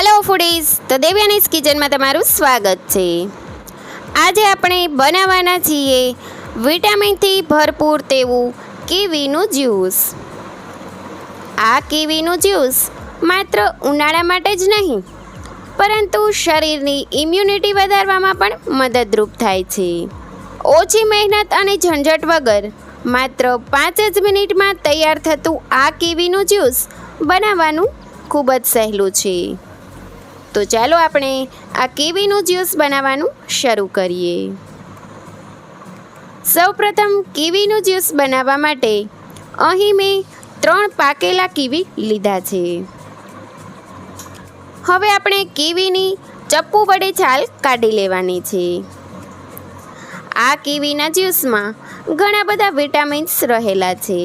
Hello foodies, तो देव्यानीज kitchen में तमारुं स्वागत है। आज આપણે બનાવવાના છીએ વિટામિનથી ભરપૂર તેવું કીવીનું જ્યુસ। આ કીવીનું જ્યુસ માત્ર ઉનાળા માટે જ નહીં, પરંતુ શરીરની ઇમ્યુનિટી વધારવામાં પણ મદદરૂપ થાય છે। ઓછી મહેનત અને ઝંઝટ વગર માત્ર 5 જ મિનિટમાં તૈયાર થતું આ કીવીનું જ્યુસ બનાવવાનું ખૂબ જ સહેલું છે। તો ચાલો આપણે આ કીવીનું જ્યુસ બનાવવાનું શરૂ કરીએ। સૌપ્રથમ કીવીનું જ્યુસ બનાવવા માટે અહીં મેં 3 પાકેલા કીવી લીધા છે। હવે આપણે કીવીની ચપ્પુ વડે છાલ કાઢી લેવાની છે। આ કીવીના જ્યુસમાં ઘણા બધા વિટામિન્સ રહેલા છે।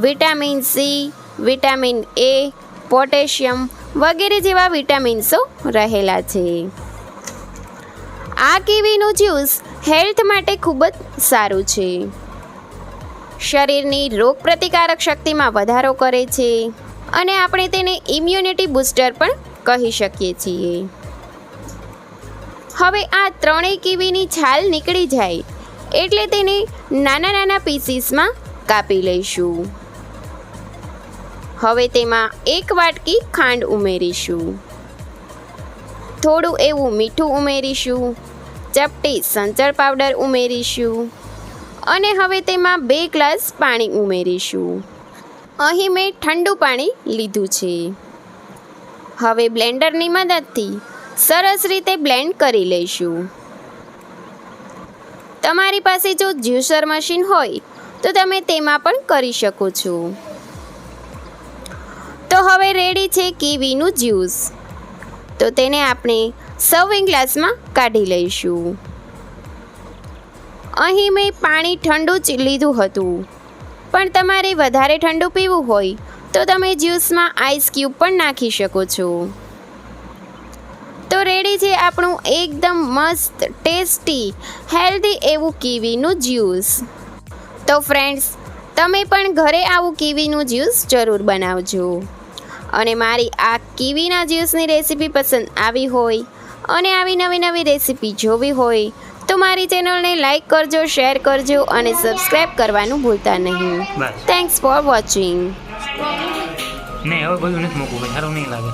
Vitamin C, vitamin A, potassium વગેરે જેવા વિટામિન્સો રહેલા છે। આ કીવીનું જ્યુસ હેલ્થ માટે ખૂબ જ સારું છે। શરીરની રોગપ્રતિકારક શક્તિમાં વધારો કરે છે અને આપણે તેને ઇમ્યુનિટી બૂસ્ટર પણ કહી શકીએ છીએ। હવે આ ત્રણેય કીવીની છાલ નીકળી જાય એટલે તેને નાના નાના પીસીસમાં કાપી લઈશું। હવે તેમાં 1 વાટકી ખાંડ ઉમેરીશું, થોડું એવું મીઠું ઉમેરીશું, ચપટી સંચળ પાવડર ઉમેરીશું અને હવે તેમાં 2 ગ્લાસ પાણી ઉમેરીશું। અહીં મેં ઠંડુ પાણી લીધું છે। હવે બ્લેન્ડરની મદદથી સરસ રીતે બ્લેન્ડ કરી લઈશું। તમારી પાસે જો જ્યુસર મશીન હોય તો તમે તેમાં પણ કરી શકો છો। તો હવે રેડી છે કીવીનું જ્યુસ, તો તેને આપણે સર્વિંગ ગ્લાસમાં કાઢી લઈશું। અહીં મેં પાણી ઠંડુ જ લીધું હતું, પણ તમારે વધારે ઠંડુ પીવું હોય તો તમે જ્યુસમાં આઈસ ક્યુબ પણ નાખી શકો છો। તો રેડી છે આપણું એકદમ મસ્ત ટેસ્ટી હેલ્ધી એવું કીવીનું જ્યુસ। તો ફ્રેન્ડ્સ, તમે પણ ઘરે આવું કીવીનું જ્યુસ જરૂર બનાવજો। અને મારી આ કીવીના જ્યુસની રેસીપી પસંદ આવી હોય અને આવી નવી નવી રેસીપી જોવી હોય તો મારી ચેનલને લાઈક કરજો, શેર કરજો અને સબસ્ક્રાઈબ કરવાનું ભૂલતા નહીં। Thanks for watching. નહીં, હવે બધું નથી મૂકવું, સારું નહીં લાગે।